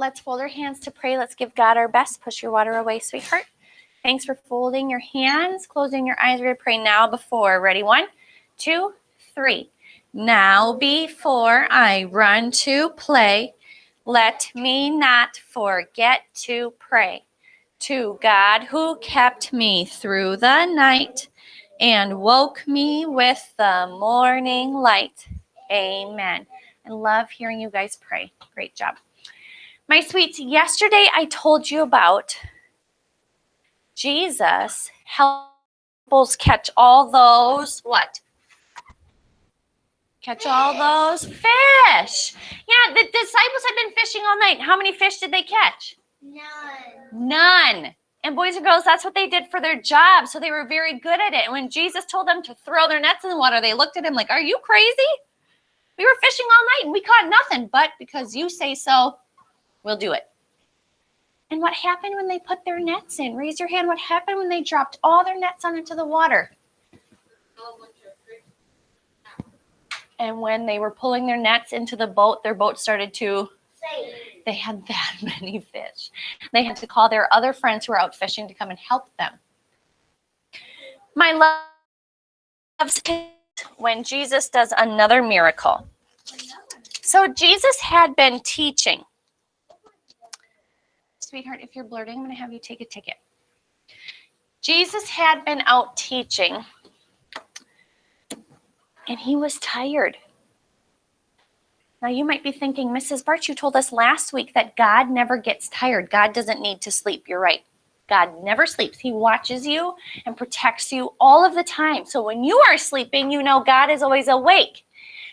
let's fold our hands to pray. Let's give God our best. Push your water away, sweetheart. Thanks for folding your hands, closing your eyes. We're going to pray now before. Ready? 1, 2, 3. Now before I run to play, let me not forget to pray. To God who kept me through the night and woke me with the morning light. Amen. I love hearing you guys pray. Great job. My sweets, yesterday I told you about Jesus helps catch all those, what? Catch all those fish. Yeah, the disciples had been fishing all night. How many fish did they catch? None. And boys and girls, that's what they did for their job. So they were very good at it. And when Jesus told them to throw their nets in the water, they looked at him like, are you crazy? We were fishing all night and we caught nothing. But because you say so, we'll do it. And what happened when they put their nets in? Raise your hand. What happened when they dropped all their nets into the water? And when they were pulling their nets into the boat, their boat started to sink. They had that many fish. They had to call their other friends who were out fishing to come and help them. My love when Jesus does another miracle. So Jesus had been teaching. Sweetheart, if you're blurting, I'm going to have you take a ticket. Jesus had been out teaching, and he was tired. Now, you might be thinking, Mrs. Bart, you told us last week that God never gets tired. God doesn't need to sleep. You're right. God never sleeps. He watches you and protects you all of the time. So when you are sleeping, you know God is always awake.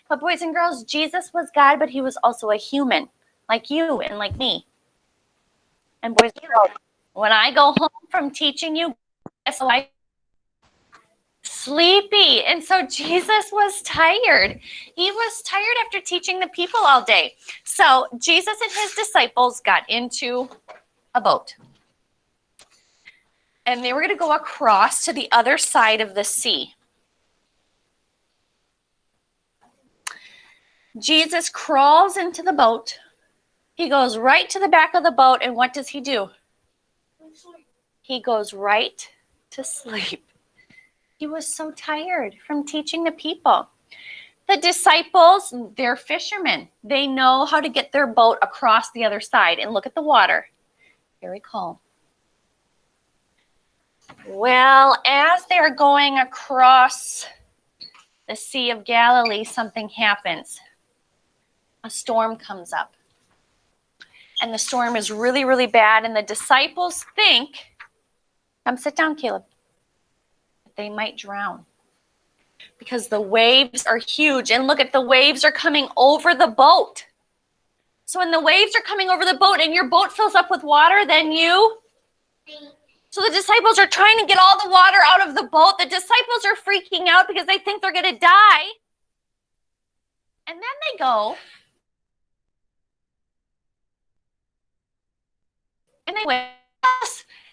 But boys and girls, Jesus was God, but he was also a human, like you and like me. And boys and girls, when I go home from teaching you, guess what? Sleepy. And so Jesus was tired. He was tired after teaching the people all day. So Jesus and his disciples got into a boat. And they were going to go across to the other side of the sea. Jesus crawls into the boat. He goes right to the back of the boat. And what does he do? He goes right to sleep. He was so tired from teaching the people. The disciples, they're fishermen. They know how to get their boat across the other side. And look at the water. Very calm. Well, as they're going across the Sea of Galilee, something happens. A storm comes up. And the storm is really, really bad. And the disciples think, come sit down, Caleb. They might drown because the waves are huge. And look at the waves are coming over the boat. So when the waves are coming over the boat and your boat fills up with water, then you... So the disciples are trying to get all the water out of the boat. The disciples are freaking out because they think they're going to die. And then they go and they wait.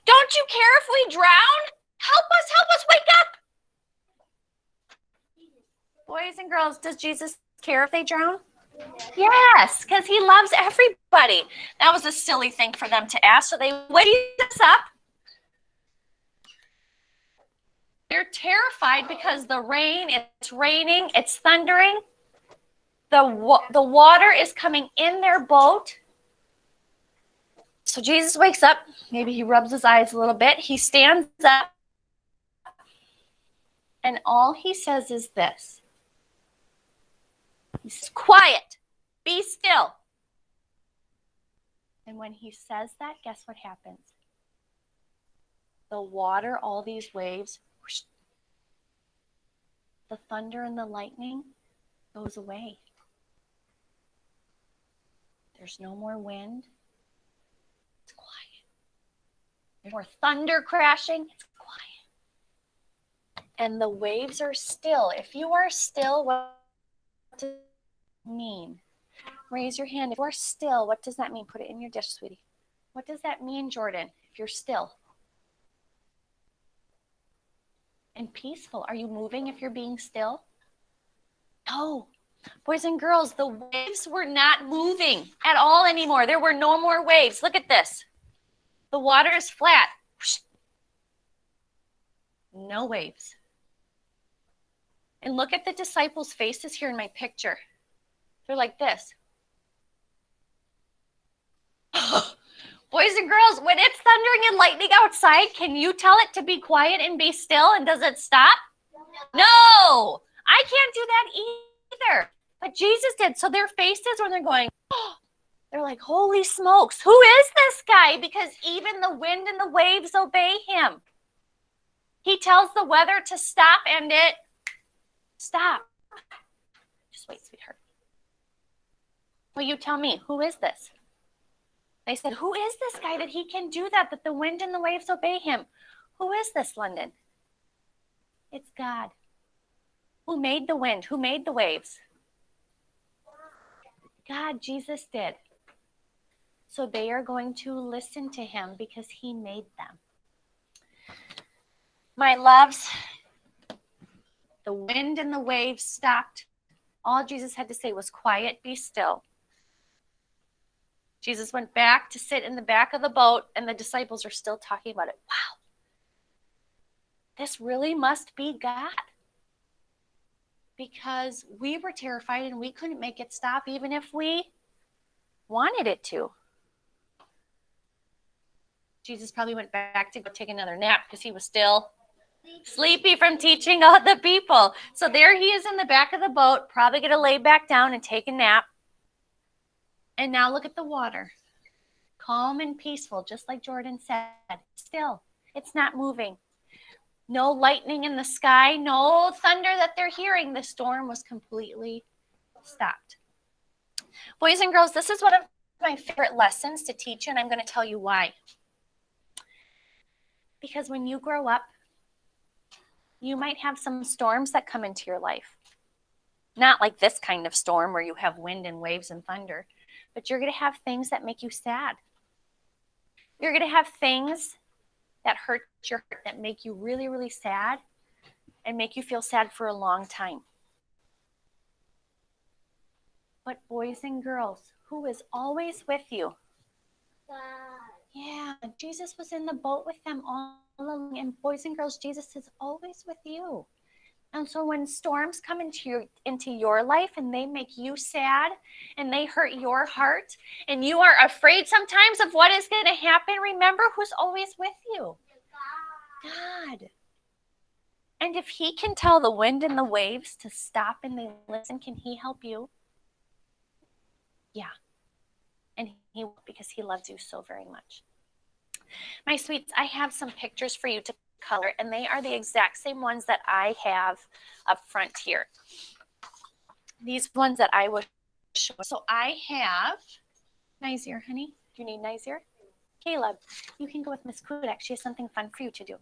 Don't you care if we drown? Help us, wake up. Boys and girls, does Jesus care if they drown? Yes, because he loves everybody. That was a silly thing for them to ask. So they wake us up. They're terrified because the rain, it's raining, it's thundering. The water is coming in their boat. So Jesus wakes up. Maybe he rubs his eyes a little bit. He stands up. And all he says is this. He says, quiet, be still. And when he says that, guess what happens? The water, all these waves, whoosh, the thunder and the lightning goes away. There's no more wind. It's quiet. There's more thunder crashing. It's quiet. And the waves are still. If you are still, what does it mean? Raise your hand. If you are still, what does that mean? Put it in your dish, sweetie. What does that mean, Jordan, if you're still? And peaceful. Are you moving if you're being still? No. Boys and girls, the waves were not moving at all anymore. There were no more waves. Look at this. The water is flat. No waves. And look at the disciples' faces here in my picture. They're like this. Boys and girls, when it's thundering and lightning outside, can you tell it to be quiet and be still? And does it stop? No, I can't do that either. But Jesus did. So their faces, when they're going, oh, they're like, holy smokes, who is this guy? Because even the wind and the waves obey him. He tells the weather to stop and it stops. Just wait, sweetheart. Well, you tell me, who is this? They said, who is this guy that he can do that the wind and the waves obey him? Who is this, London? It's God. Who made the wind? Who made the waves? God, Jesus did. So they are going to listen to him because he made them. My loves, the wind and the waves stopped. All Jesus had to say was, quiet, be still. Jesus went back to sit in the back of the boat, and the disciples are still talking about it. Wow, this really must be God. Because we were terrified and we couldn't make it stop even if we wanted it to. Jesus probably went back to go take another nap because he was still sleepy from teaching all the people. So there he is in the back of the boat, probably going to lay back down and take a nap. And now look at the water. Calm and peaceful, just like Jordan said. Still, it's not moving. No lightning in the sky, no thunder that they're hearing. The storm was completely stopped. Boys and girls, this is one of my favorite lessons to teach you, and I'm going to tell you why. Because when you grow up, you might have some storms that come into your life. Not like this kind of storm where you have wind and waves and thunder, but you're going to have things that make you sad. You're going to have things that hurt your heart, that make you really, really sad and make you feel sad for a long time. But boys and girls, who is always with you? God. Yeah, Jesus was in the boat with them all along. And boys and girls, Jesus is always with you. And so when storms come into your life and they make you sad and they hurt your heart and you are afraid sometimes of what is going to happen, remember who's always with you. God. And if he can tell the wind and the waves to stop and they listen, can he help you? Yeah. And he will, because he loves you so very much. My sweets, I have some pictures for you to color, and they are the exact same ones that I have up front here. These ones that I would show. So I have Nizer, honey. Do you need Nizer? Caleb, you can go with Miss Kudak. She has something fun for you to do.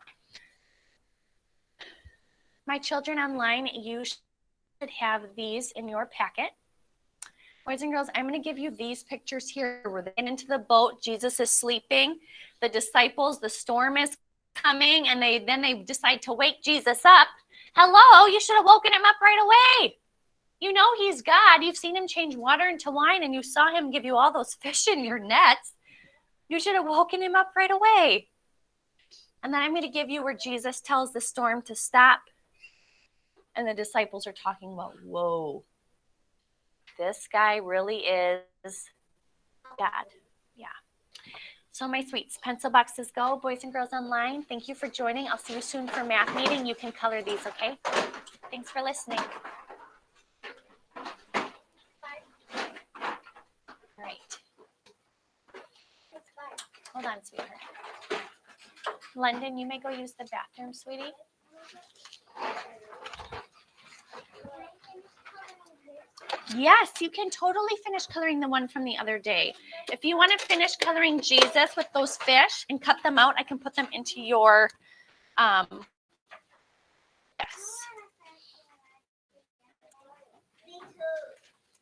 My children online, you should have these in your packet. Boys and girls, I'm going to give you these pictures here. We're getting into the boat. Jesus is sleeping. The disciples, the storm is coming, and then they decide to wake Jesus up. Hello, you should have woken him up right away. You know he's God. You've seen him change water into wine, and you saw him give you all those fish in your nets. You should have woken him up right away. And then I'm going to give you where Jesus tells the storm to stop. And the disciples are talking about, whoa, this guy really is God. Yeah. So my sweets, pencil boxes go. Boys and girls online, thank you for joining. I'll see you soon for math meeting. You can color these, okay? Thanks for listening. All right. Hold on, sweetheart. London, you may go use the bathroom, sweetie. Yes, you can totally finish coloring the one from the other day. If you want to finish coloring Jesus with those fish and cut them out, I can put them into your